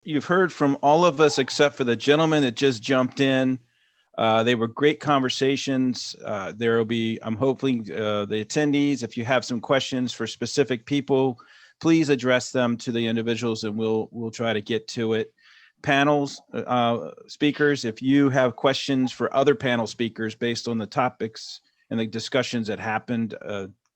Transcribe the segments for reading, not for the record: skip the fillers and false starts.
You've heard from all of us except for the gentleman that just jumped in. They were great conversations. There will be, I'm hoping, the attendees, if you have some questions for specific people, please address them to the individuals and we'll try to get to it. Panels, speakers, if you have questions for other panel speakers based on the topics and the discussions that happened,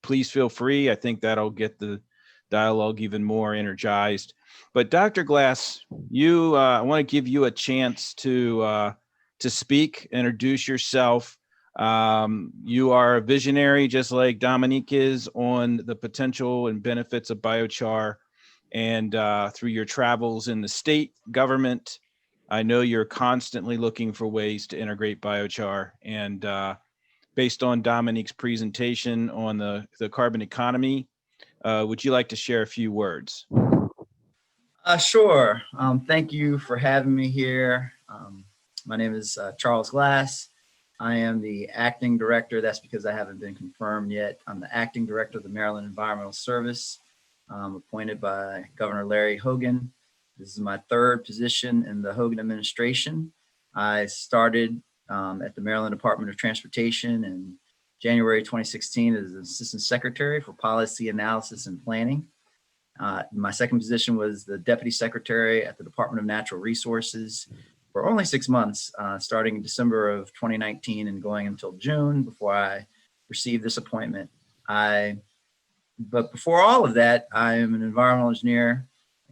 please feel free. I think that'll get the dialogue even more energized. But Dr. Glass, I want to give you a chance to speak, introduce yourself. You are a visionary, just like Dominique is, on the potential and benefits of biochar. And through your travels in the state government, I know you're constantly looking for ways to integrate biochar. And based on Dominique's presentation on the carbon economy, would you like to share a few words? Sure. Thank you for having me here. My name is Charles Glass. I am the acting director. That's because I haven't been confirmed yet. I'm the acting director of the Maryland Environmental Service, appointed by Governor Larry Hogan. This is my third position in the Hogan administration. I started at the Maryland Department of Transportation in January 2016 as Assistant Secretary for Policy Analysis and Planning. My second position was the Deputy Secretary at the Department of Natural Resources for only 6 months, starting in December of 2019 and going until June before I received this appointment. But before all of that, I am an environmental engineer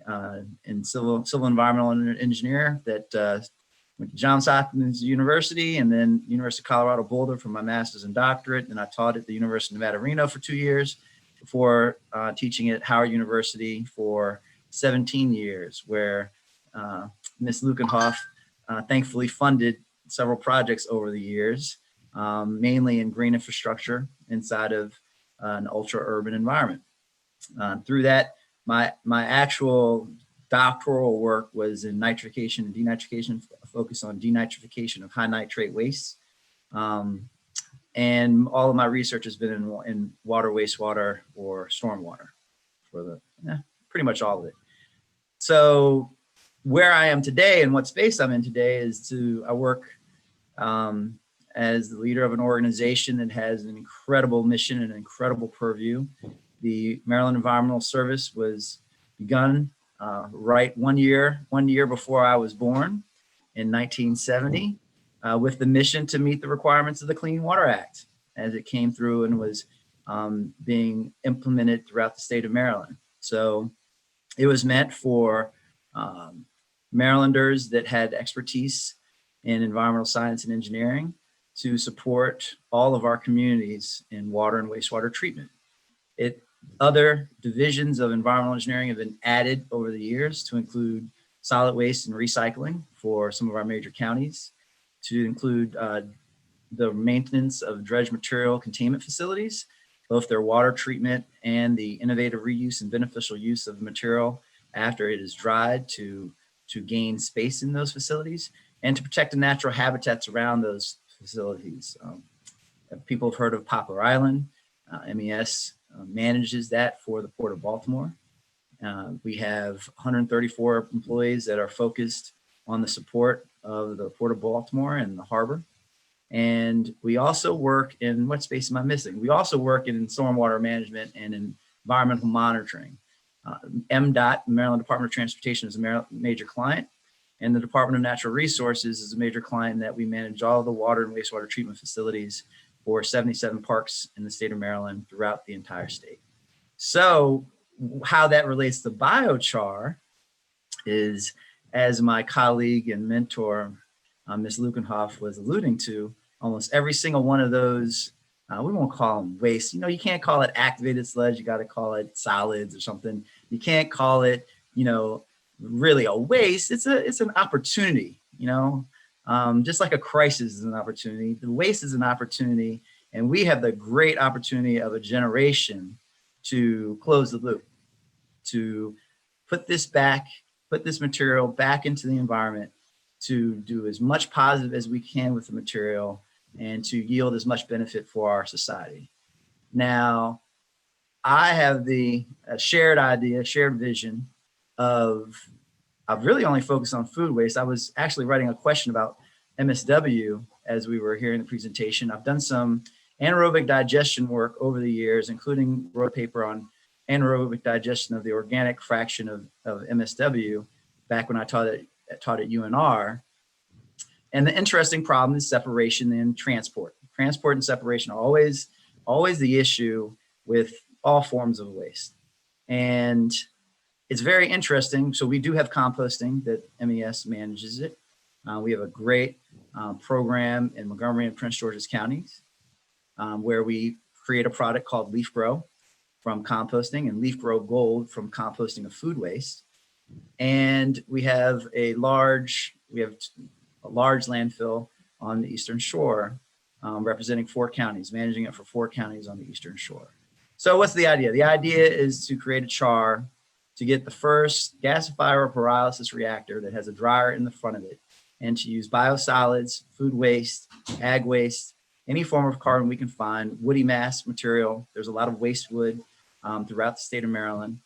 and civil environmental engineer that went to Johns Hopkins University and then University of Colorado Boulder for my master's and doctorate. And I taught at the University of Nevada, Reno for 2 years before teaching at Howard University for 17 years, where Ms. Lueckenhoff thankfully funded several projects over the years, mainly in green infrastructure inside of an ultra-urban environment. Through that, my actual doctoral work was in nitrification and denitrification, focused on denitrification of high nitrate waste. And all of my research has been in water, wastewater, or stormwater for pretty much all of it. So where I am today and what space I'm in today is I work as the leader of an organization that has an incredible mission and an incredible purview. The Maryland Environmental Service was begun right one year before I was born in 1970. With the mission to meet the requirements of the Clean Water Act as it came through and was being implemented throughout the state of Maryland. So it was meant for Marylanders that had expertise in environmental science and engineering to support all of our communities in water and wastewater treatment. Other divisions of environmental engineering have been added over the years to include solid waste and recycling for some of our major counties, to include the maintenance of dredge material containment facilities, both their water treatment and the innovative reuse and beneficial use of the material after it is dried to gain space in those facilities, and to protect the natural habitats around those facilities. People have heard of Poplar Island. MES manages that for the Port of Baltimore. We have 134 employees that are focused on the support of the Port of Baltimore and the harbor. And we also work in, what space am I missing? We also work in stormwater management and in environmental monitoring. MDOT, Maryland Department of Transportation, is a major client, and the Department of Natural Resources is a major client that we manage all the water and wastewater treatment facilities for 77 parks in the state of Maryland throughout the entire state. So how that relates to biochar is, as my colleague and mentor, Ms. Lueckenhoff, was alluding to, almost every single one of those, we won't call them waste. You can't call it activated sludge. You got to call it solids or something. You can't call it, really a waste. It's an opportunity, just like a crisis is an opportunity. The waste is an opportunity, and we have the great opportunity of a generation to close the loop, to put this material back into the environment, to do as much positive as we can with the material, and to yield as much benefit for our society. Now, I have the shared idea, shared vision of I've really only focused on food waste. I was actually writing a question about MSW as we were hearing the presentation. I've done some anaerobic digestion work over the years, including wrote a paper on anaerobic digestion of the organic fraction of MSW back when I taught at UNR. And the interesting problem is separation and transport. Transport and separation are always the issue with all forms of waste. And it's very interesting. So we do have composting that MES manages it. We have a great program in Montgomery and Prince George's counties where we create a product called Leaf Grow from composting and Leaf Grow Gold from composting of food waste. And we have a large landfill on the Eastern Shore representing 4 counties, managing it for 4 counties on the Eastern Shore. So what's the idea? The idea is to create a char to get the first gasifier or pyrolysis reactor that has a dryer in the front of it, and to use biosolids, food waste, ag waste, any form of carbon we can find, woody mass material. There's a lot of waste wood throughout the state of Maryland.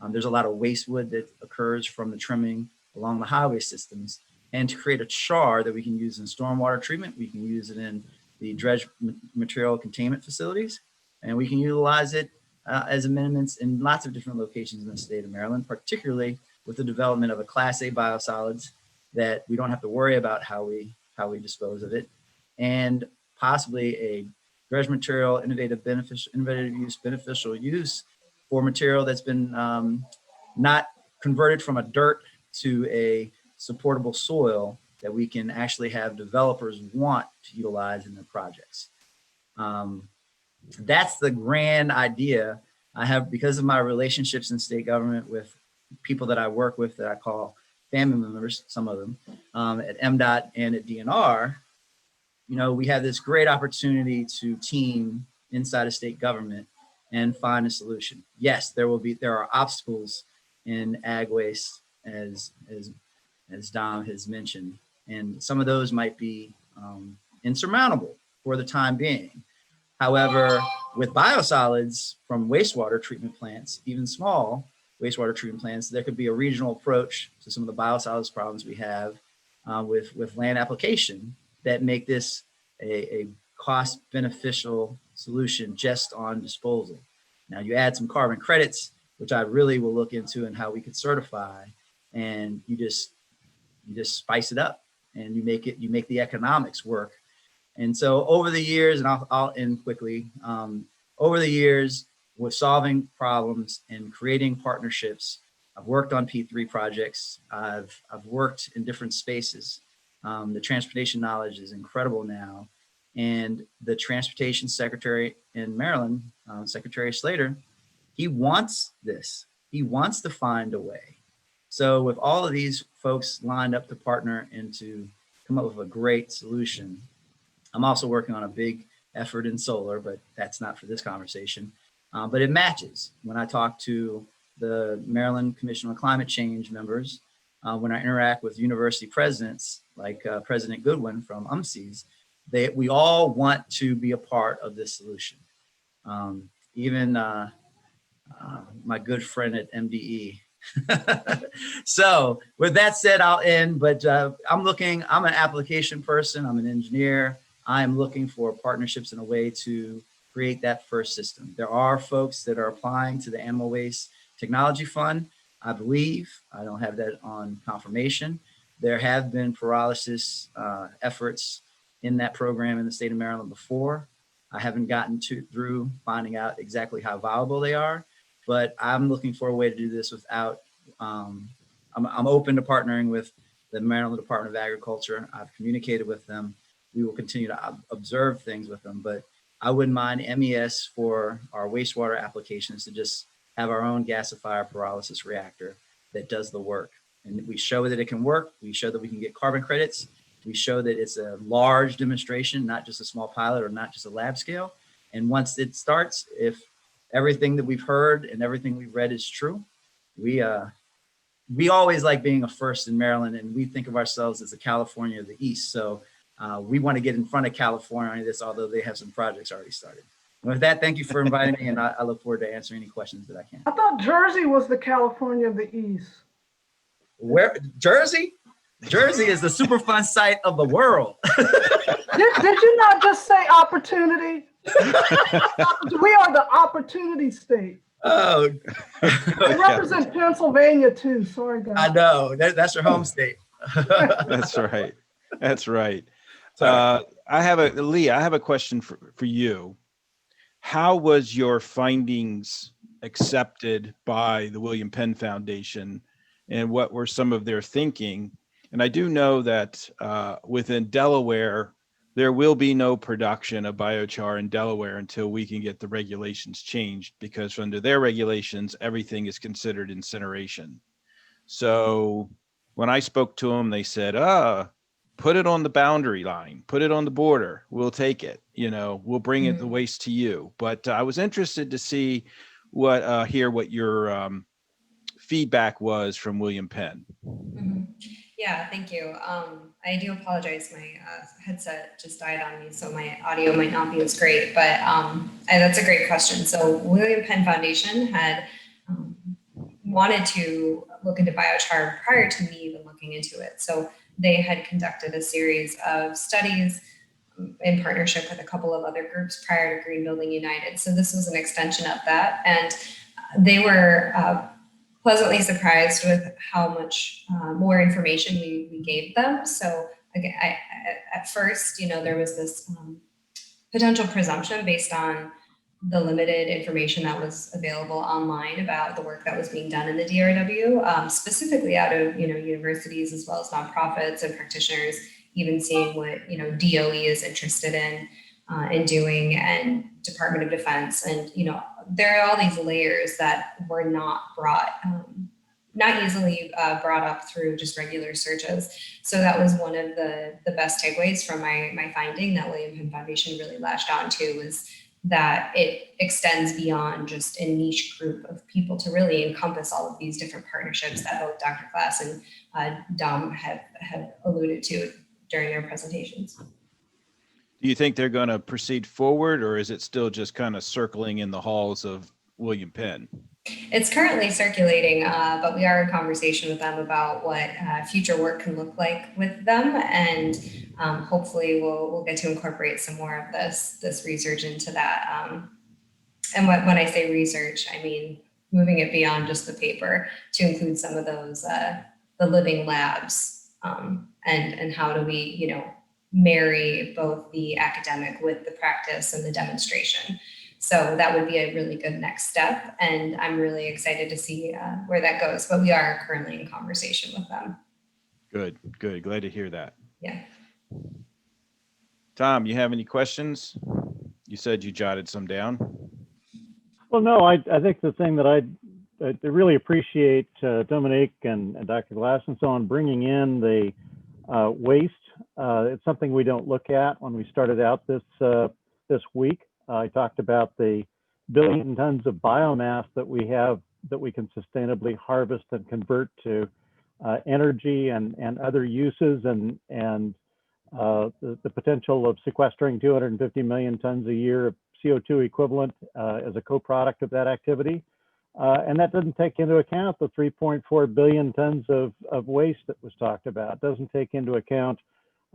There's a lot of waste wood that occurs from the trimming along the highway systems. And to create a char that we can use in stormwater treatment, we can use it in the dredge material containment facilities, and we can utilize it as amendments in lots of different locations in the state of Maryland, particularly with the development of a Class A biosolids that we don't have to worry about how we dispose of it, and possibly a dredge material beneficial use for material that's been not converted from a dirt to a supportable soil that we can actually have developers want to utilize in their projects. That's the grand idea. I have, because of my relationships in state government with people that I work with that I call family members, some of them, at MDOT and at DNR, we have this great opportunity to team inside of state government and find a solution. Yes, there are obstacles in ag waste as Dom has mentioned, and some of those might be insurmountable for the time being. However, with biosolids from wastewater treatment plants, even small wastewater treatment plants, there could be a regional approach to some of the biosolids problems we have with land application that make this a cost beneficial solution just on disposal. Now you add some carbon credits, which I really will look into, and how we could certify, and you just spice it up and you make the economics work. And so over the years, and I'll end quickly, over the years with solving problems and creating partnerships, I've worked on P3 projects. I've worked in different spaces. The transportation knowledge is incredible now. And the transportation secretary in Maryland, Secretary Slater, he wants this. He wants to find a way. So with all of these folks lined up to partner and to come up with a great solution, I'm also working on a big effort in solar, but that's not for this conversation. But it matches when I talk to the Maryland Commission on Climate Change members, when I interact with university presidents like President Goodwin from UMCES, we all want to be a part of this solution. Even my good friend at MDE. So with that said, I'll end, but I'm an application person, I'm an engineer. I'm looking for partnerships in a way to create that first system. There are folks that are applying to the Animal Waste Technology Fund. I believe, I don't have that on confirmation. There have been pyrolysis efforts in that program in the state of Maryland before. I haven't gotten through finding out exactly how viable they are, but I'm looking for a way to do this without, I'm open to partnering with the Maryland Department of Agriculture. I've communicated with them. We will continue to observe things with them, but I wouldn't mind MES for our wastewater applications to just have our own gasifier pyrolysis reactor that does the work. And we show that it can work. We show that we can get carbon credits. We show that it's a large demonstration, not just a small pilot or not just a lab scale. And once it starts, if everything that we've heard and everything we've read is true, we always like being a first in Maryland, and we think of ourselves as the California of the East. So we want to get in front of California on this, although they have some projects already started. And with that, thank you for inviting me, and I look forward to answering any questions that I can. I thought Jersey was the California of the East. Where Jersey? Jersey is the Superfund site of the world. Did you not just say opportunity? We are the opportunity state. Oh, I represent Pennsylvania too. Sorry, I guys. know. That's your home state. That's right. That's right. Sorry. Leah, I have a question for you. How was your findings accepted by the William Penn Foundation, and what were some of their thinking? And I do know that within Delaware, there will be no production of biochar in Delaware until we can get the regulations changed, because under their regulations, everything is considered incineration. So when I spoke to them, they said, put it on the boundary line, put it on the border. We'll take it. We'll bring it the waste to you. But I was interested to see hear what your feedback was from William Penn. Yeah, thank you. I do apologize. My headset just died on me, so my audio might not be as great, but that's a great question. So William Penn Foundation had wanted to look into biochar prior to me even looking into it. So they had conducted a series of studies in partnership with a couple of other groups prior to Green Building United. So this was an extension of that. And they were pleasantly surprised with how much more information we gave them. So again, at first, there was this potential presumption based on the limited information that was available online about the work that was being done in the DRW, specifically out of universities as well as nonprofits and practitioners, even seeing what DOE is interested in doing, and Department of Defense, and there are all these layers that were not easily brought up through just regular searches. So that was one of the best takeaways from my finding that William Penn Foundation really latched onto, was that it extends beyond just a niche group of people to really encompass all of these different partnerships that both Dr. Klaas and Dom have alluded to during their presentations. Do you think they're going to proceed forward, or is it still just kind of circling in the halls of William Penn? It's currently circulating, but we are in conversation with them about what future work can look like with them, and hopefully we'll get to incorporate some more of this research into that. And when I say research, I mean moving it beyond just the paper to include some of those the living labs, and how do we marry both the academic with the practice and the demonstration. So that would be a really good next step, and I'm really excited to see where that goes. But we are currently in conversation with them. Good. Glad to hear that. Yeah. Tom, you have any questions? You said you jotted some down. Well, no, I think the thing that I really appreciate Dominique and Dr. Glass and so on bringing in the waste. It's something we don't look at when we started out this week. I talked about the billion tons of biomass that we have that we can sustainably harvest and convert to energy and other uses, and the potential of sequestering 250 million tons a year of CO2 equivalent as a co-product of that activity. And that doesn't take into account the 3.4 billion tons of waste that was talked about. It doesn't take into account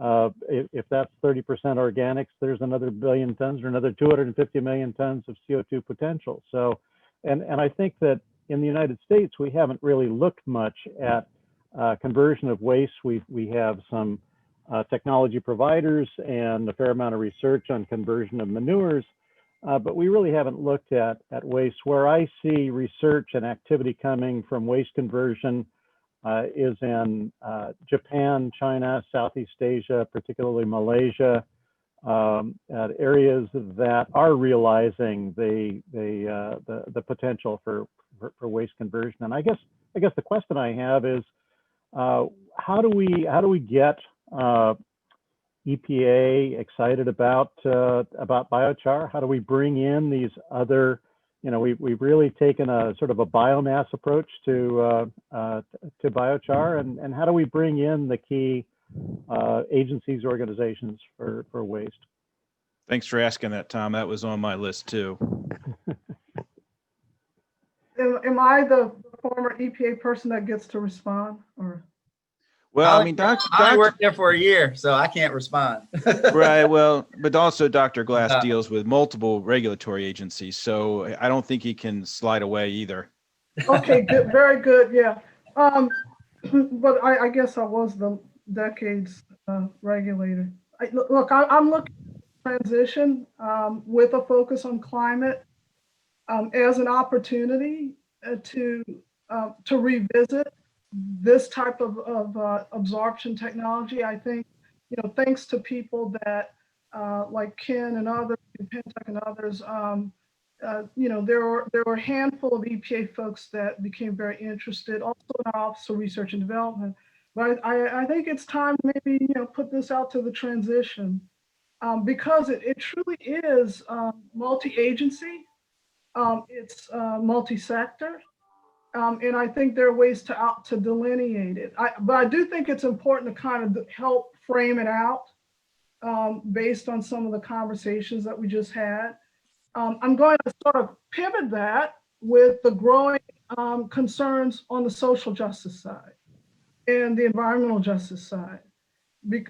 if that's 30% organics, there's another billion tons or another 250 million tons of CO2 potential. So, and I think that in the United States, we haven't really looked much at conversion of waste. We have some technology providers and a fair amount of research on conversion of manures, but we really haven't looked at waste. Where I see research and activity coming from waste conversion is in Japan, China, Southeast Asia, particularly Malaysia, at areas that are realizing the potential for waste conversion. And I guess the question I have is, how do we get EPA excited about biochar? How do we bring in these other, we've really taken a sort of a biomass approach to biochar, and how do we bring in the key agencies, organizations for waste? Thanks for asking that, Tom. That was on my list too. Am I the former EPA person that gets to respond, or? Well, I mean, I only worked there for a year, so I can't respond. right. Well, but also Dr. Glass deals with multiple regulatory agencies, so I don't think he can slide away either. Okay, good, very good, yeah. But I guess I was the decades regulator. Look, I'm looking at transition with a focus on climate as an opportunity to revisit this type of absorption technology. I think, thanks to people that like Ken and others, Pentec and others, there were a handful of EPA folks that became very interested, also in our Office of Research and Development. But I think it's time to maybe, put this out to the transition because it truly is multi-agency. It's multi-sector. And I think there are ways to delineate it. But I do think it's important to kind of help frame it out based on some of the conversations that we just had. I'm going to sort of pivot that with the growing concerns on the social justice side and the environmental justice side.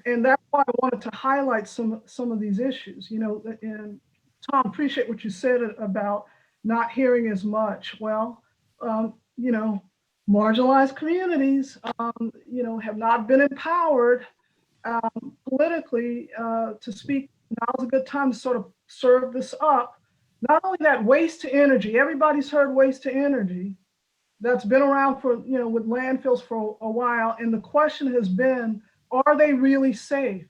And that's why I wanted to highlight some of these issues, and Tom, appreciate what you said about not hearing as much. Well, marginalized communities, have not been empowered politically to speak. Now's a good time to sort of serve this up. Not only that, waste to energy. Everybody's heard waste to energy. That's been around for, with landfills for a while. And the question has been, are they really safe?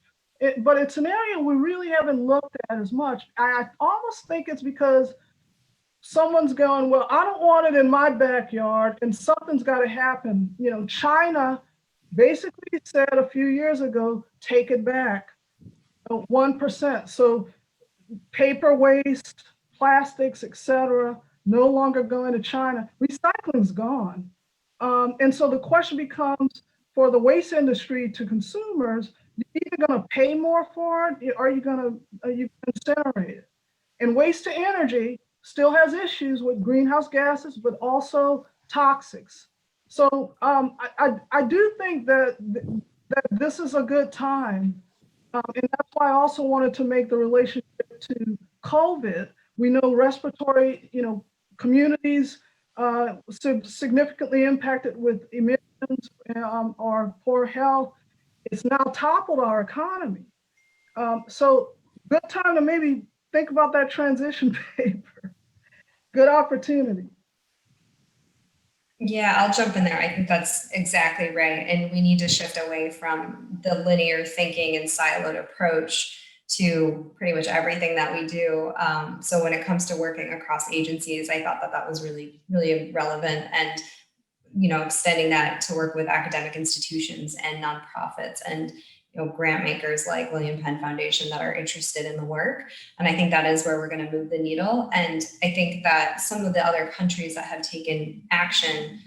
But it's an area we really haven't looked at as much. I almost think it's because someone's going, well, I don't want it in my backyard and something's got to happen. China basically said a few years ago, take it back, 1%. So paper waste, plastics, etc., no longer going to China. Recycling's gone. And so the question becomes, for the waste industry to consumers, you're either going to pay more for it, or are you going to incinerate it? And waste to energy still has issues with greenhouse gases, but also toxics. So I do think that this is a good time. And that's why I also wanted to make the relationship to COVID. We know respiratory, communities significantly impacted with emissions or poor health. It's now toppled our economy. So good time to maybe think about that transition paper. Good opportunity. Yeah, I'll jump in there. I think that's exactly right. And we need to shift away from the linear thinking and siloed approach to pretty much everything that we do. So when it comes to working across agencies, I thought that was really, really relevant. And, extending that to work with academic institutions and nonprofits and grant makers like William Penn Foundation that are interested in the work. And I think that is where we're going to move the needle. And I think that some of the other countries that have taken action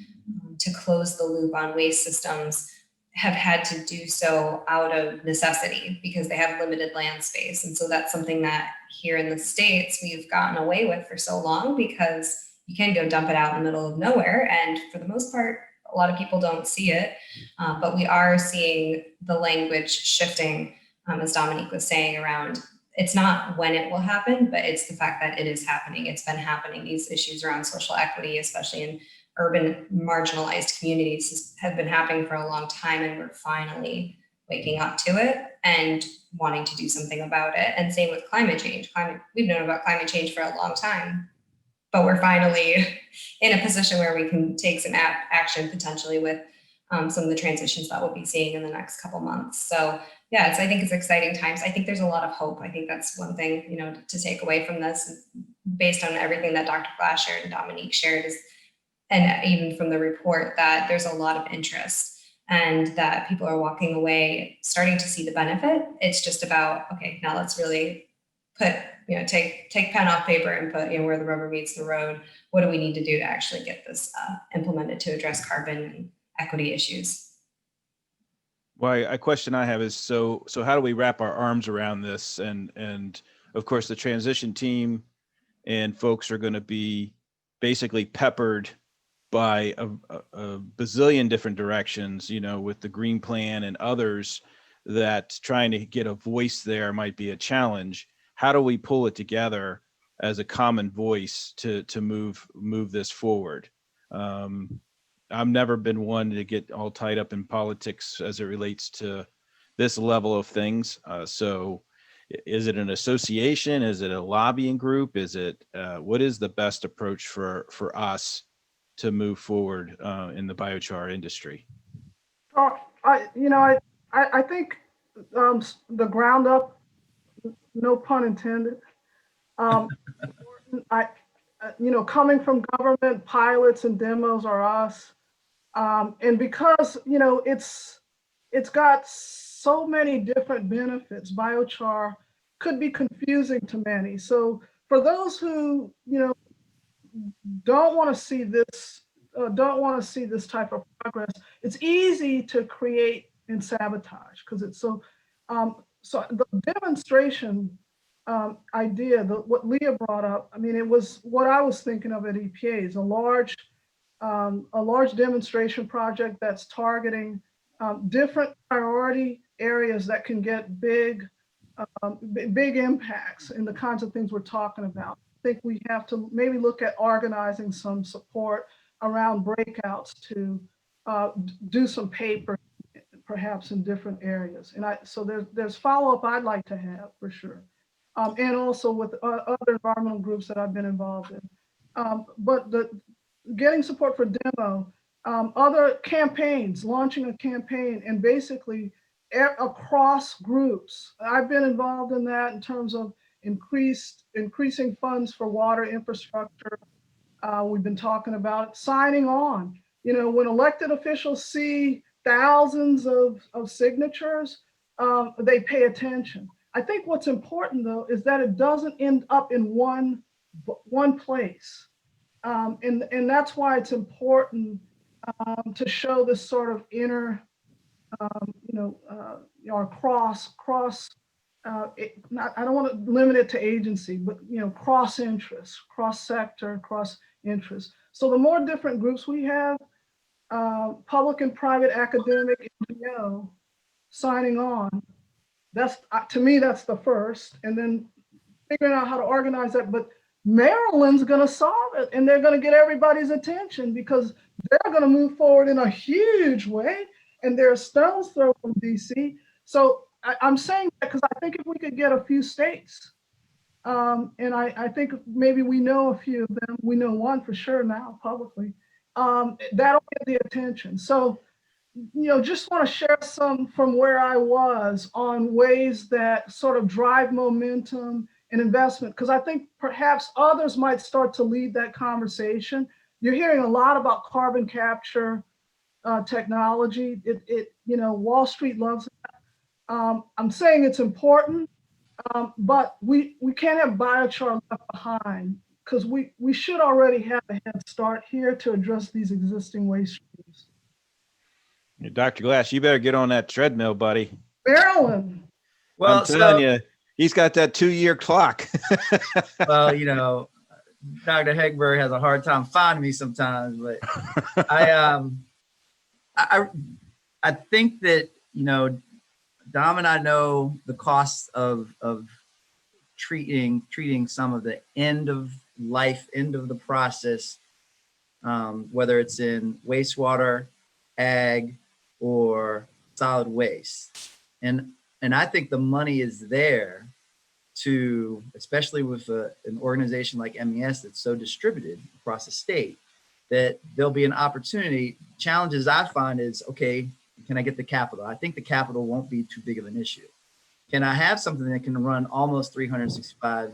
to close the loop on waste systems have had to do so out of necessity because they have limited land space. And so that's something that here in the States, we've gotten away with for so long because you can go dump it out in the middle of nowhere. And for the most part, a lot of people don't see it, but we are seeing the language shifting, as Dominique was saying, around it's not when it will happen, but it's the fact that it is happening. It's been happening. These issues around social equity, especially in urban marginalized communities, have been happening for a long time, and we're finally waking up to it and wanting to do something about it. And same with climate change. We've known about climate change for a long time, but we're finally in a position where we can take some action potentially with some of the transitions that we'll be seeing in the next couple months. So yeah, I think it's exciting times. I think there's a lot of hope. I think that's one thing, to take away from this based on everything that Dr. Glass shared and Dominique shared and even from the report, that there's a lot of interest and that people are walking away starting to see the benefit. It's just about, okay, now let's really put, take pen off paper and put, where the rubber meets the road. What do we need to do to actually get this implemented to address carbon and equity issues? Well, a question I have is, so how do we wrap our arms around this? And of course, the transition team and folks are going to be basically peppered by a bazillion different directions, you know, with the green plan and others, that trying to get a voice there might be a challenge. How do we pull it together as a common voice to move this forward? I've never been one to get all tied up in politics as it relates to this level of things. So is it an association? Is it a lobbying group? Is it, what is the best approach for us to move forward in the biochar industry? I think the ground up, no pun intended. Um, coming from government, pilots and demos are us. And because, it's got so many different benefits, biochar could be confusing to many. So for those who, don't want to see this type of progress, it's easy to create and sabotage because it's so. So the demonstration idea, what Leah brought up, I mean, it was what I was thinking of at EPA is a large demonstration project that's targeting different priority areas that can get big impacts in the kinds of things we're talking about. I think we have to maybe look at organizing some support around breakouts to do some paper, perhaps in different areas. And so there's follow-up I'd like to have for sure. And also with other environmental groups that I've been involved in. But getting support for demo, other campaigns, launching a campaign, and basically across groups. I've been involved in that in terms of increasing funds for water infrastructure. We've been talking about signing on. When elected officials see thousands of signatures, they pay attention. I think what's important though is that it doesn't end up in one place. And that's why it's important to show this sort of inner, or cross. I don't want to limit it to agency, but cross interest, cross sector, cross interest. So the more different groups we have, public and private, academic, NGO, signing on, that's to me that's the first, and then figuring out how to organize that. But Maryland's going to solve it, and they're going to get everybody's attention because they're going to move forward in a huge way, and they're a stone's throw from DC. So I'm saying that because I think if we could get a few states, and I think maybe we know a few of them, we know one for sure now publicly, that'll get the attention. So, just want to share some from where I was on ways that sort of drive momentum and investment, because I think perhaps others might start to lead that conversation. You're hearing a lot about carbon capture technology. Wall Street loves it. I'm saying it's important, but we can't have biochar left behind because we should already have a head start here to address these existing waste streams. Dr. Glass, you better get on that treadmill, buddy. Maryland. Well, I'm telling you, he's got that 2-year clock. Well, Dr. Hedberg has a hard time finding me sometimes, but I think that, Dom and I know the costs of treating some of the end of the process, whether it's in wastewater, ag, or solid waste. And I think the money is there to, especially with an organization like MES that's so distributed across the state, that there'll be an opportunity. Challenges I find is, okay, can I get the capital? I think the capital won't be too big of an issue. Can I have something that can run almost 365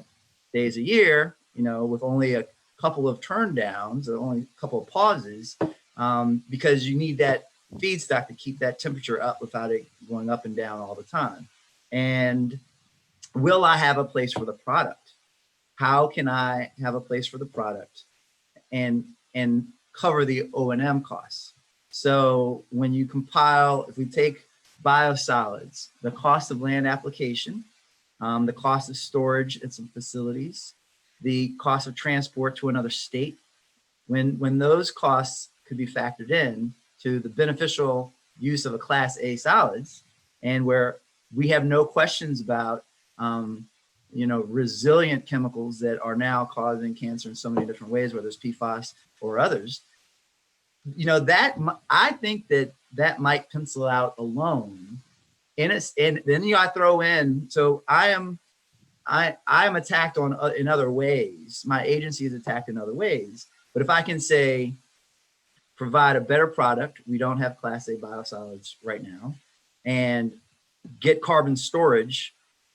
days a year, with only a couple of turn downs or only a couple of pauses, because you need that feedstock to keep that temperature up without it going up and down all the time. And will I have a place for the product? How can I have a place for the product and cover the O&M costs? So when you compile, if we take biosolids, the cost of land application, the cost of storage at some facilities, the cost of transport to another state, when those costs could be factored in to the beneficial use of a Class A solids, and where we have no questions about resilient chemicals that are now causing cancer in so many different ways, whether it's PFAS or others, that I think that might pencil out alone. And then I throw in, so I am attacked in other ways. My agency is attacked in other ways. But if I can say, provide a better product, we don't have Class A biosolids right now, and get carbon storage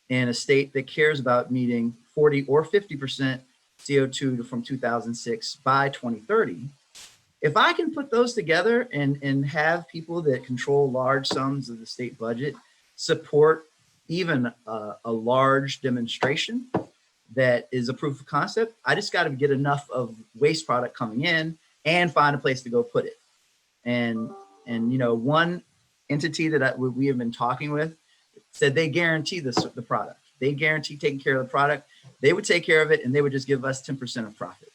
in a state that cares about meeting 40 or 50% CO2 from 2006 by 2030. If I can put those together and have people that control large sums of the state budget support even a large demonstration that is a proof of concept, I just got to get enough of waste product coming in and find a place to go put it. And one entity that we have been talking with said they guarantee the product. They guarantee taking care of the product. They would take care of it, and they would just give us 10% of profit.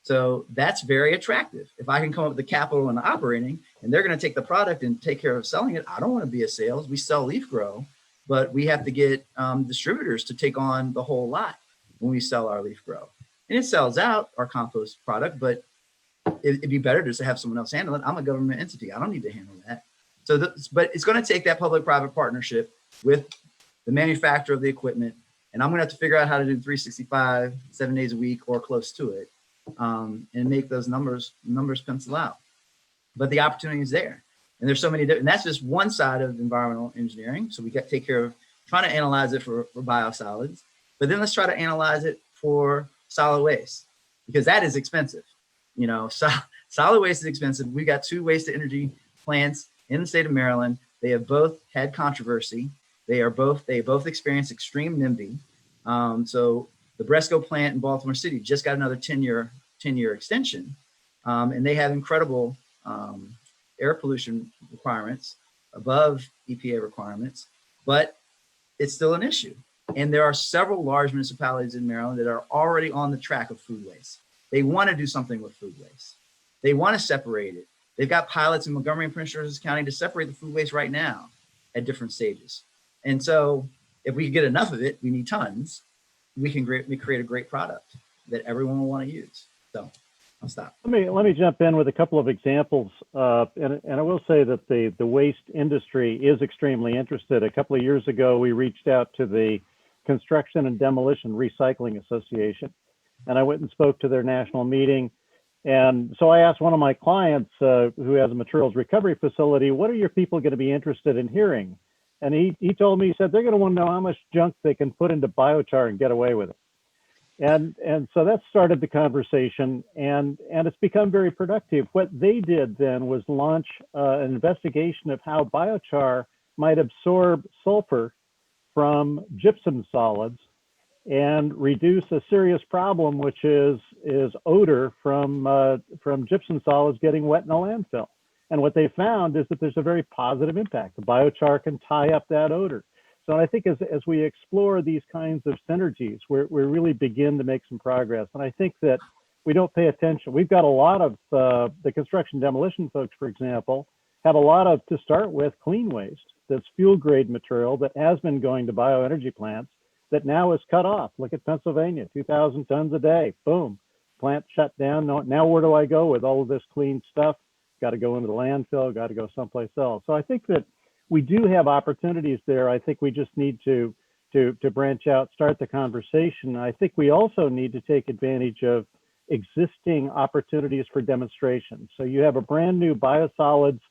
So that's very attractive. If I can come up with the capital and the operating, and they're going to take the product and take care of selling it, I don't want to be a sales. We sell leaf grow, but we have to get distributors to take on the whole lot when we sell our leaf grow. And it sells out our compost product, but it'd be better just to have someone else handle it. I'm a government entity. I don't need to handle that. But it's going to take that public-private partnership with the manufacturer of the equipment. And I'm going to have to figure out how to do 365, 7 days a week or close to it, and make those numbers pencil out. But the opportunity is there. And there's so many different, and that's just one side of environmental engineering. So we got to take care of trying to analyze it for biosolids, but then let's try to analyze it for solid waste, because that is expensive. Solid waste is expensive. We got 2 waste to energy plants in the state of Maryland. They have both had controversy. They both experienced extreme NIMBY. So the Bresco plant in Baltimore City just got another 10-year extension, and they have incredible air pollution requirements above EPA requirements, but it's still an issue. And there are several large municipalities in Maryland that are already on the track of food waste. They want to do something with food waste. They want to separate it. They've got pilots in Montgomery and Prince George's County to separate the food waste right now at different stages. And so if we get enough of it, we need tons, we can create a great product that everyone will want to use. So I'll stop. Let me jump in with a couple of examples. And I will say that the waste industry is extremely interested. A couple of years ago, we reached out to the Construction and Demolition Recycling Association, and I went and spoke to their national meeting. And so I asked one of my clients who has a materials recovery facility, what are your people going to be interested in hearing? And he told me, he said, they're going to want to know how much junk they can put into biochar and get away with it. And so that started the conversation, and it's become very productive. What they did then was launch an investigation of how biochar might absorb sulfur from gypsum solids and reduce a serious problem, which is odor from gypsum solids getting wet in a landfill. And what they found is that there's a very positive impact. The biochar can tie up that odor. So I think as we explore these kinds of synergies, we really begin to make some progress. And I think that we don't pay attention. We've got a lot of the construction demolition folks, for example, have a lot of, to start with, clean waste that's fuel grade material that has been going to bioenergy plants that now is cut off. Look at Pennsylvania, 2,000 tons a day, boom, plant shut down. Now where do I go with all of this clean stuff? Got to go into the landfill, got to go someplace else. So I think that we do have opportunities there. I think we just need to branch out, start the conversation. I think we also need to take advantage of existing opportunities for demonstration. So you have a brand new biosolids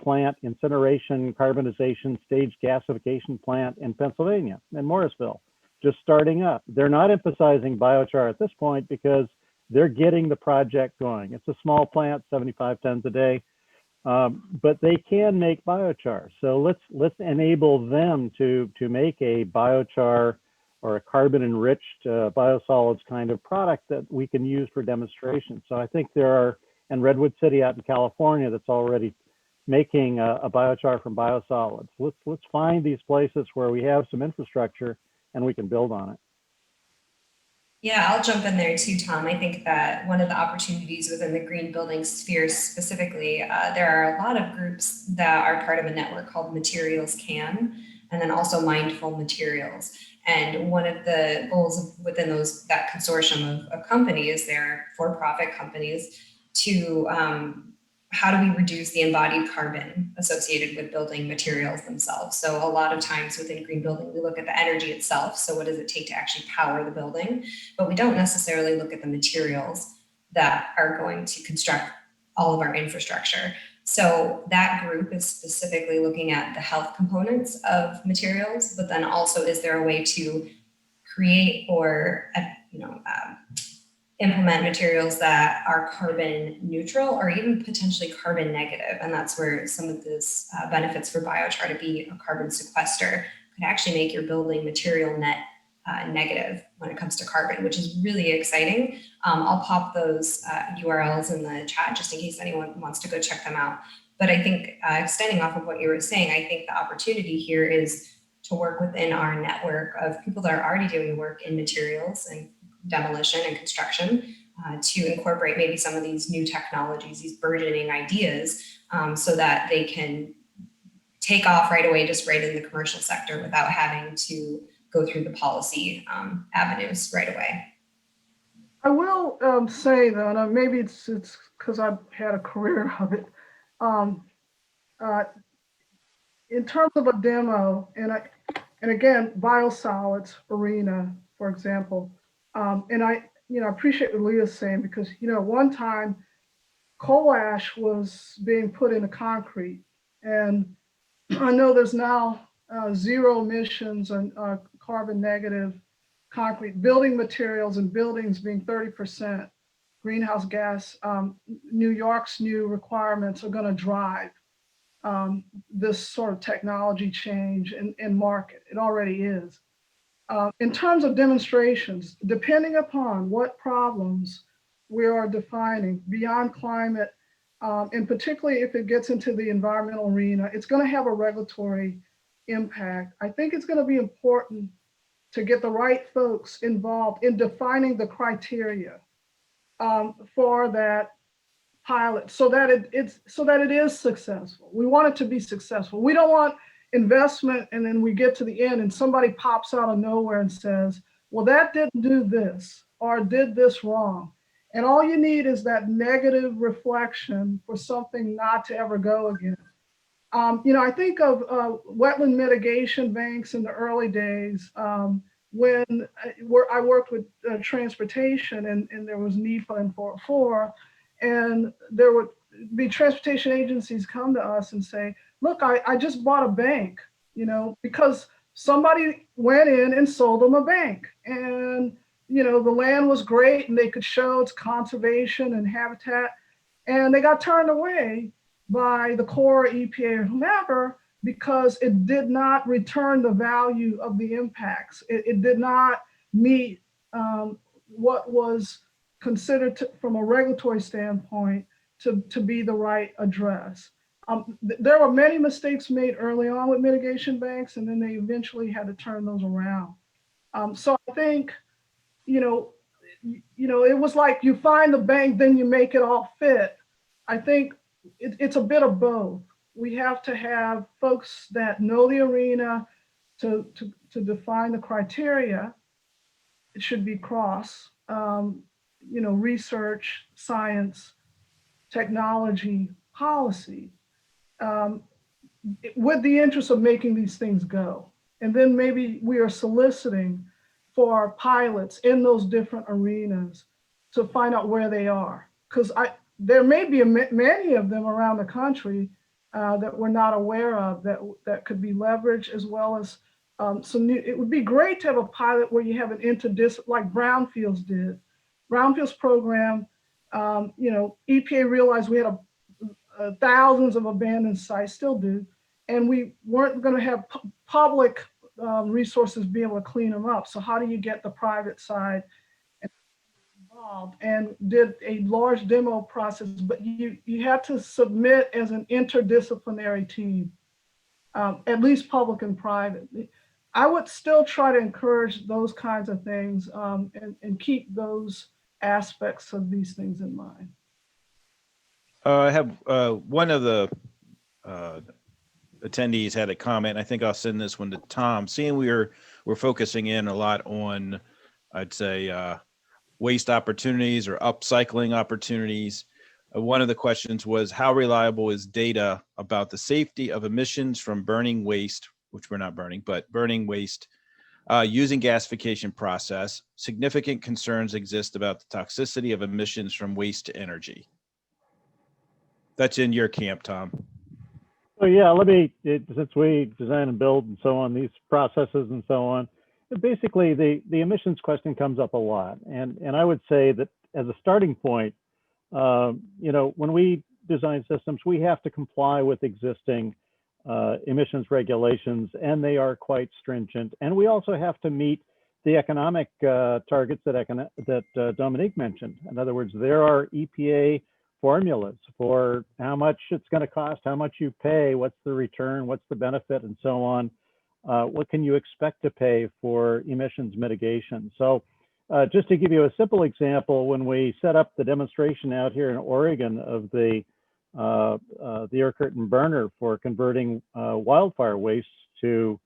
plant, incineration, carbonization, stage gasification plant in Pennsylvania, in Morrisville, just starting up. They're not emphasizing biochar at this point because they're getting the project going. It's a small plant, 75 tons a day, but they can make biochar. So let's enable them to make a biochar or a carbon enriched biosolids kind of product that we can use for demonstration. So I think there are, and Redwood City out in California that's already making a biochar from biosolids. Let's find these places where we have some infrastructure and we can build on it. Yeah, I'll jump in there too, Tom. I think that one of the opportunities within the green building sphere specifically, there are a lot of groups that are part of a network called Materials Can, and then also Mindful Materials. And one of the goals within that consortium of companies, they're for-profit companies, to how do we reduce the embodied carbon associated with building materials themselves? So a lot of times within green building, we look at the energy itself. So what does it take to actually power the building? But we don't necessarily look at the materials that are going to construct all of our infrastructure. So that group is specifically looking at the health components of materials, but then also, is there a way to create or, implement materials that are carbon neutral or even potentially carbon negative? And that's where some of this benefits for biochar to be a carbon sequester could actually make your building material net negative when it comes to carbon, which is really exciting. I'll pop those URLs in the chat just in case anyone wants to go check them out. But I think extending off of what you were saying, I think the opportunity here is to work within our network of people that are already doing work in materials and demolition and construction to incorporate maybe some of these new technologies, these burgeoning ideas, so that they can take off right away, just right in the commercial sector without having to go through the policy avenues right away. I will say though, and maybe it's because I've had a career of it. In terms of a demo, and again, biosolids arena, for example, and I appreciate what Leah's saying, because one time coal ash was being put into concrete, and I know there's now zero emissions and carbon negative concrete building materials, and buildings being 30% greenhouse gas. New York's new requirements are going to drive this sort of technology change in market. It already is. In terms of demonstrations, depending upon what problems we are defining beyond climate, and particularly if it gets into the environmental arena, it's going to have a regulatory impact. I think it's going to be important to get the right folks involved in defining the criteria for that pilot, so that it is successful. We want it to be successful. We don't want investment and then we get to the end and somebody pops out of nowhere and says, well, that didn't do this or did this wrong. And all you need is that negative reflection for something not to ever go again. I think of wetland mitigation banks in the early days when I worked with transportation, and there was NEPA and 404, and there would be transportation agencies come to us and say, look, I just bought a bank, because somebody went in and sold them a bank. And, the land was great and they could show its conservation and habitat. And they got turned away by the Corps, EPA, or whomever, because it did not return the value of the impacts. It did not meet what was considered from a regulatory standpoint to be the right address. There were many mistakes made early on with mitigation banks, and then they eventually had to turn those around. So I think, it was like you find the bank, then you make it all fit. I think it's a bit of both. We have to have folks that know the arena to define the criteria. It should be cross, research, science, technology, policy, with the interest of making these things go. And then maybe we are soliciting for pilots in those different arenas to find out where they are. Because there may be many of them around the country that we're not aware of that could be leveraged, as well as some new. It would be great to have a pilot where you have an interdisciplinary, like Brownfields did. Brownfields program, EPA realized we had thousands of abandoned sites, still do, and we weren't going to have public resources be able to clean them up. So how do you get the private side involved? And did a large demo process, but you had to submit as an interdisciplinary team, at least public and private. I would still try to encourage those kinds of things and keep those aspects of these things in mind. I have one of the attendees had a comment. I think I'll send this one to Tom. Seeing we're focusing in a lot on, I'd say, waste opportunities or upcycling opportunities. One of the questions was, how reliable is data about the safety of emissions from burning waste, which we're not burning, but burning waste using gasification process? Significant concerns exist about the toxicity of emissions from waste to energy. That's in your camp, Tom. So yeah, since we design and build and so on, these processes and so on, basically the emissions question comes up a lot. And I would say that as a starting point, when we design systems, we have to comply with existing emissions regulations, and they are quite stringent. And we also have to meet the economic targets that Dominique mentioned. In other words, there are EPA formulas for how much it's going to cost, how much you pay, what's the return, what's the benefit, and so on. What can you expect to pay for emissions mitigation? So just to give you a simple example, when we set up the demonstration out here in Oregon of the air curtain burner for converting wildfire waste to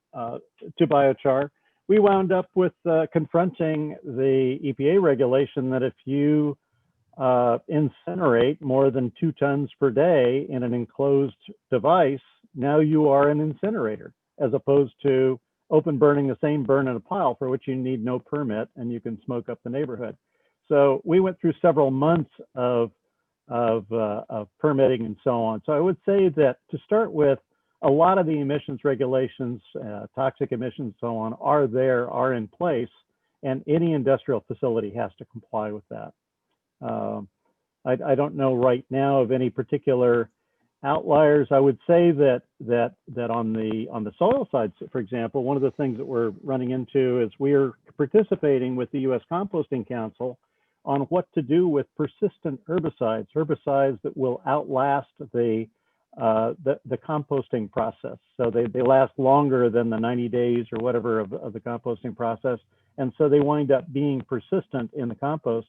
biochar, we wound up with confronting the EPA regulation that if you incinerate more than 2 tons per day in an enclosed device, now you are an incinerator, as opposed to open burning the same burn in a pile for which you need no permit and you can smoke up the neighborhood. So we went through several months of permitting and so on. So I would say that to start with, a lot of the emissions regulations, toxic emissions, and so on, are in place, and any industrial facility has to comply with that. I don't know right now of any particular outliers. I would say that on the soil side, for example, one of the things that we're running into is we are participating with the U.S. Composting Council on what to do with persistent herbicides that will outlast the composting process. So they last longer than the 90 days or whatever of the composting process, and so they wind up being persistent in the compost.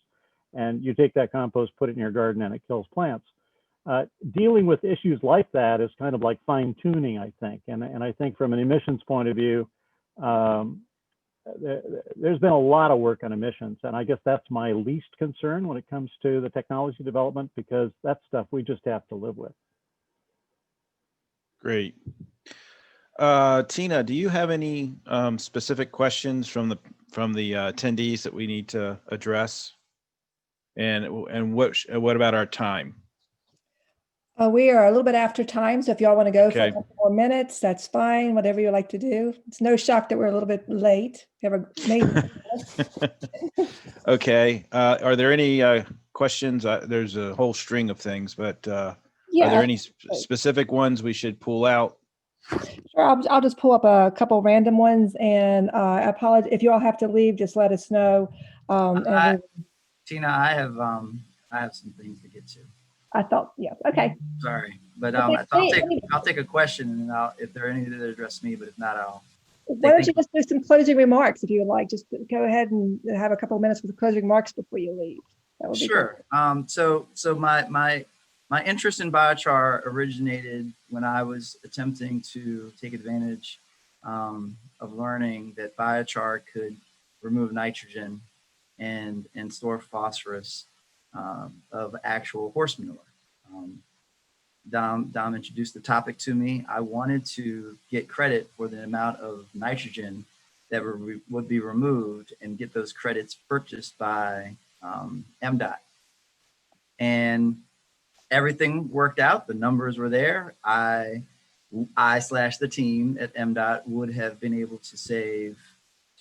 And you take that compost, put it in your garden, and it kills plants. Dealing with issues like that is kind of like fine tuning, I think. And I think from an emissions point of view, there's been a lot of work on emissions. And I guess that's my least concern when it comes to the technology development, because that's stuff we just have to live with. Great. Tina, do you have any specific questions from the attendees that we need to address? And what about our time? We are a little bit after time, so if y'all want to go for Okay. a couple more minutes, that's fine. Whatever you like to do. It's no shock that we're a little bit late. We have a Okay. Are there any questions? There's a whole string of things, but are yeah, there any specific ones we should pull out? sure. I'll just pull up a couple random ones, and I apologize if you all have to leave. Just let us know. Tina, I have some things to get to. I thought, yeah, okay. Sorry, but Okay, I'll take a question, and if there are any that address me, but if not, I'll. Why don't you just do some closing remarks if you would like? Just go ahead and have a couple of minutes with closing remarks before you leave. That would be sure. So my interest in biochar originated when I was attempting to take advantage of learning that biochar could remove nitrogen and store phosphorus of actual horse manure. Dom introduced the topic to me. I wanted to get credit for the amount of nitrogen that would be removed and get those credits purchased by MDOT. And everything worked out. The numbers were there. I / the team at MDOT would have been able to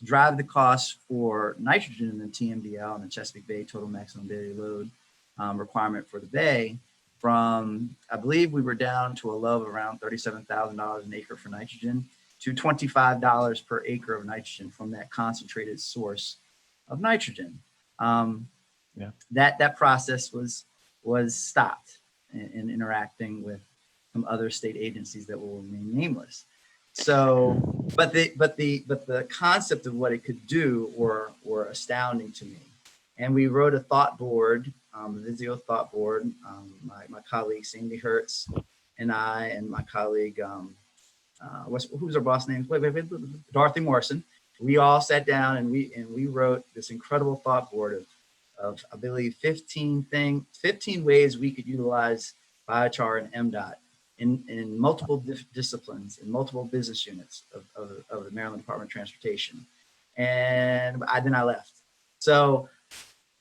drive the costs for nitrogen in the TMDL and the Chesapeake Bay total maximum daily load requirement for the bay from, I believe we were down to a low of around $37,000 an acre for nitrogen to $25 per acre of nitrogen from that concentrated source of nitrogen. That process was stopped in interacting with some other state agencies that will remain nameless. So, but the concept of what it could do were astounding to me. And we wrote a thought board, a Visio thought board. My colleague Sandy Hertz and I, and my colleague, who's our boss name? Wait, Dorothy Morrison. We all sat down and we wrote this incredible thought board of I believe 15 ways we could utilize biochar and MDOT in multiple disciplines, in multiple business units of the Maryland Department of Transportation. And then I left. So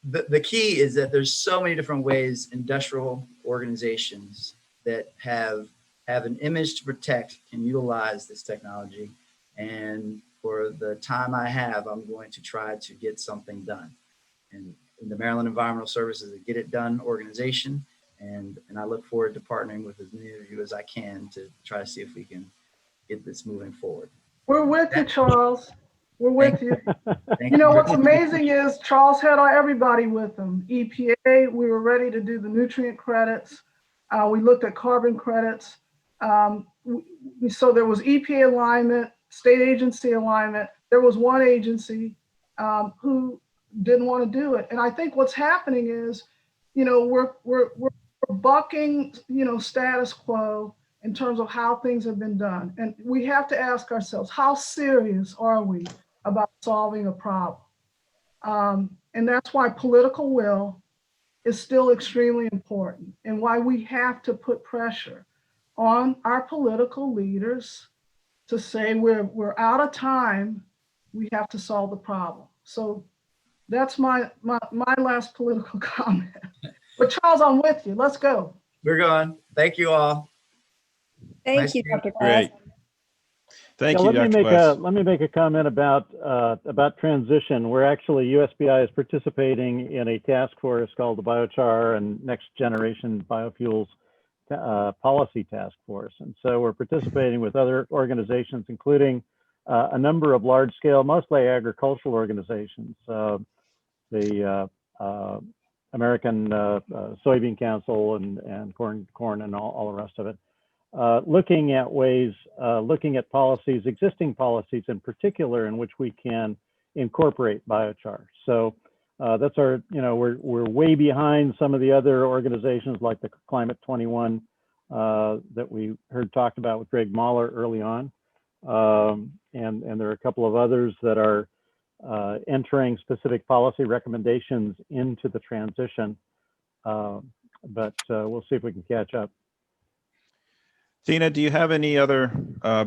the key is that there's so many different ways industrial organizations that have an image to protect can utilize this technology. And for the time I have, I'm going to try to get something done. And in the Maryland Environmental Services, a Get It Done organization. And I look forward to partnering with as many of you as I can to try to see if we can get this moving forward. We're with you, Charles. We're with you. Thank You know, you. what's amazing is Charles had everybody with him. EPA, we were ready to do the nutrient credits. We looked at carbon credits. So there was EPA alignment, state agency alignment. There was one agency who didn't want to do it. And I think what's happening is, you know, we're bucking, you know, status quo in terms of how things have been done. And we have to ask ourselves, how serious are we about solving a problem? And that's why political will is still extremely important, and why we have to put pressure on our political leaders to say we're out of time, we have to solve the problem. So that's my last political comment. But Charles, I'm with you. Let's go. We're going. Thank you all. Thank Nice you, to meet Dr. Glass. Great. Thank Yeah, you, let me Dr. make Glass. let me make a comment about transition. We're actually, USBI is participating in a task force called the Biochar and Next Generation Biofuels Policy Task Force. And so we're participating with other organizations, including a number of large-scale, mostly agricultural organizations, the American Soybean Council and corn and all the rest of it. Looking at ways, looking at policies, existing policies in particular, in which we can incorporate biochar. So that's our, you know, we're way behind some of the other organizations like the Climate 21 that we heard talked about with Greg Mahler early on. And there are a couple of others that are entering specific policy recommendations into the transition. But we'll see if we can catch up. Tina, do you have any other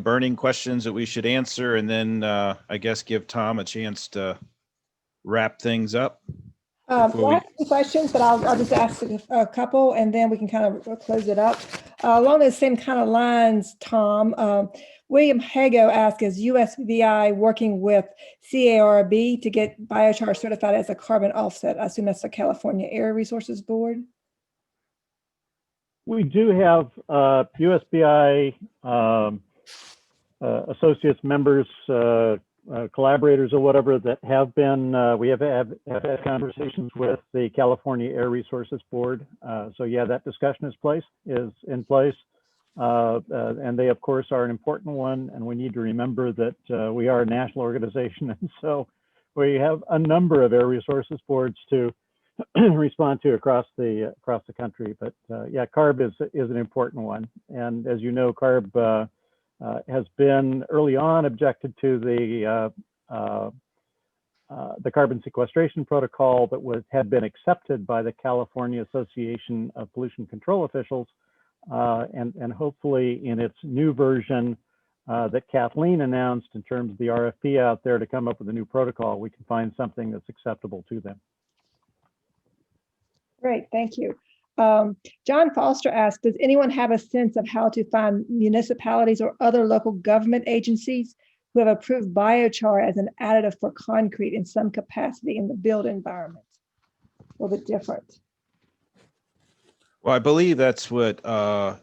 burning questions that we should answer? And then I guess give Tom a chance to wrap things up. Well, I have some questions, but I'll just ask a couple and then we can kind of close it up. Along those same kind of lines, Tom, William Hugo asked, is USVI working with CARB to get biochar certified as a carbon offset? I assume that's the California Air Resources Board. We do have USBI associates, members, collaborators or whatever that have been, we have had conversations with the California Air Resources Board. So yeah, that discussion is in place. And they of course are an important one, and we need to remember that we are a national organization. And so we have a number of air resources boards to respond to across the country. But yeah, CARB is an important one. And as you know, CARB has been early on objected to the carbon sequestration protocol that had been accepted by the California Association of Pollution Control Officials, and hopefully in its new version that Kathleen announced in terms of the RFP out there to come up with a new protocol, we can find something that's acceptable to them. Great, thank you. John Foster asked, does anyone have a sense of how to find municipalities or other local government agencies who have approved biochar as an additive for concrete in some capacity in the built environment? A little bit different. Well, I believe that's what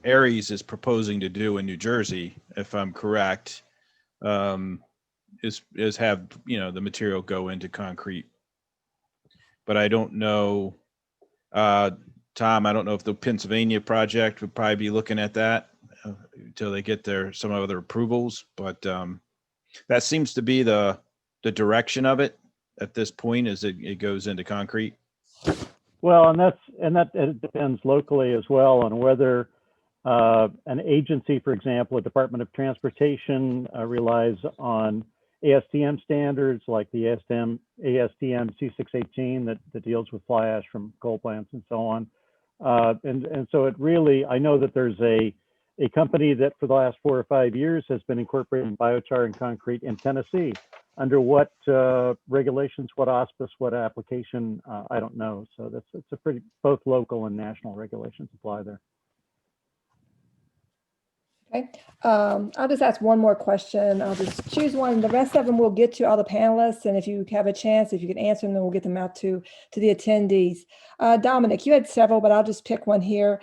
Aries is proposing to do in New Jersey, if I'm correct, is have, you know, the material go into concrete. But I don't know, Tom, I don't know if the Pennsylvania project would probably be looking at that. until they get some other approvals. But that seems to be the direction of it at this point as it goes into concrete. Well, and that it depends locally as well on whether an agency, for example, a Department of Transportation, relies on ASTM standards like the ASTM C618 that deals with fly ash from coal plants and so on. And so it really, I know that there's a company that for the last 4 or 5 years has been incorporating biochar and concrete in Tennessee. Under what regulations, what auspice, what application, I don't know. So it's a pretty, both local and national regulations apply there. Okay, I'll just ask one more question. I'll just choose one. The rest of them we'll get to all the panelists, and if you have a chance, if you can answer them, then we'll get them out to the attendees. Dominic, you had several, but I'll just pick one here.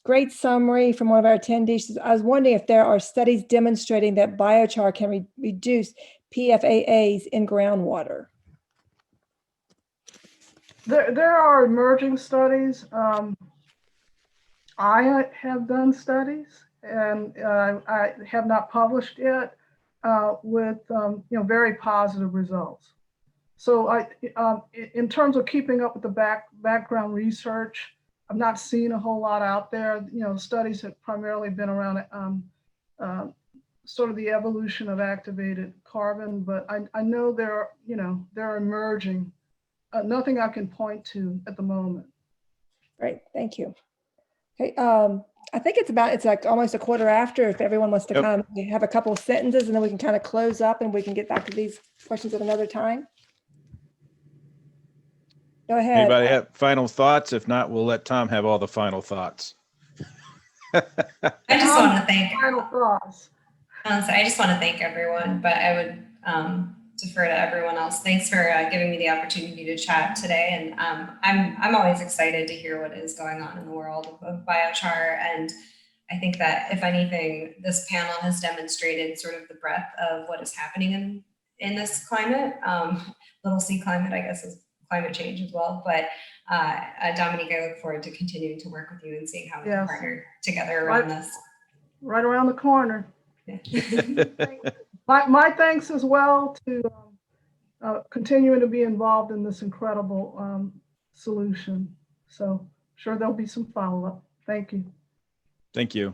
Great summary from one of our attendees. I was wondering if there are studies demonstrating that biochar can reduce PFAS in groundwater. There are emerging studies. I have done studies, and I have not published yet with very positive results. So in terms of keeping up with the background research, I've not seen a whole lot out there. Studies have primarily been around sort of the evolution of activated carbon, but I know they're emerging. Nothing I can point to at the moment. Great, thank you. Okay, I think it's like almost a quarter after. If everyone wants to kind of have a couple of sentences, and then we can kind of close up, and we can get back to these questions at another time. Go ahead. Anybody have final thoughts? If not, we'll let Tom have all the final thoughts. I just want to thank. Final thoughts. I just want to thank everyone, but I would defer to everyone else. Thanks for giving me the opportunity to chat today, and I'm always excited to hear what is going on in the world of biochar. And I think that if anything, this panel has demonstrated sort of the breadth of what is happening in this climate. Little C climate, I guess, is climate change as well. But Dominique, I look forward to continuing to work with you and seeing how we can partner together around this. Right around the corner. Yeah. My thanks as well to continuing to be involved in this incredible solution. So sure there'll be some follow-up. Thank you. Thank you.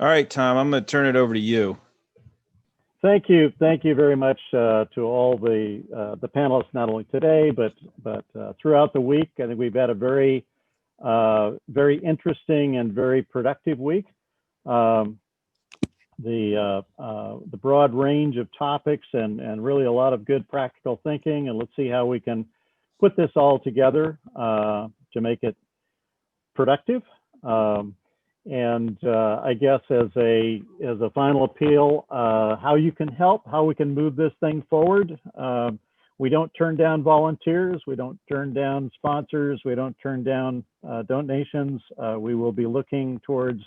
All right, Tom, I'm going to turn it over to you. Thank you very much to all the panelists, not only today but throughout the week. I think we've had a very interesting and very productive week. The broad range of topics and really a lot of good practical thinking, and let's see how we can put this all together to make it productive. And I guess as a final appeal, how you can help, how we can move this thing forward. We don't turn down volunteers, we don't turn down sponsors, we don't turn down donations. We will be looking towards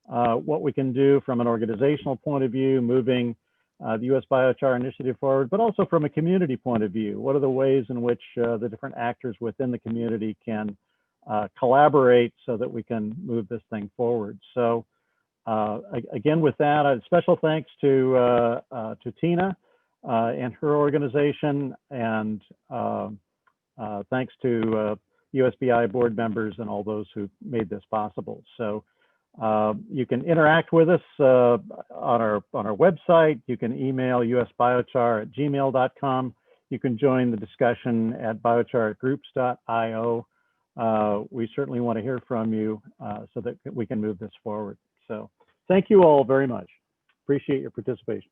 what we can do from an organizational point of view, moving the U.S. Biochar Initiative forward, but also from a community point of view. What are the ways in which the different actors within the community can collaborate so that we can move this thing forward? So again, with that, a special thanks to Tina and her organization, and thanks to USBI board members and all those who made this possible. So you can interact with us on our website. You can email usbiochar@gmail.com. You can join the discussion at biochargroups.io. We certainly want to hear from you so that we can move this forward. So thank you all very much. Appreciate your participation.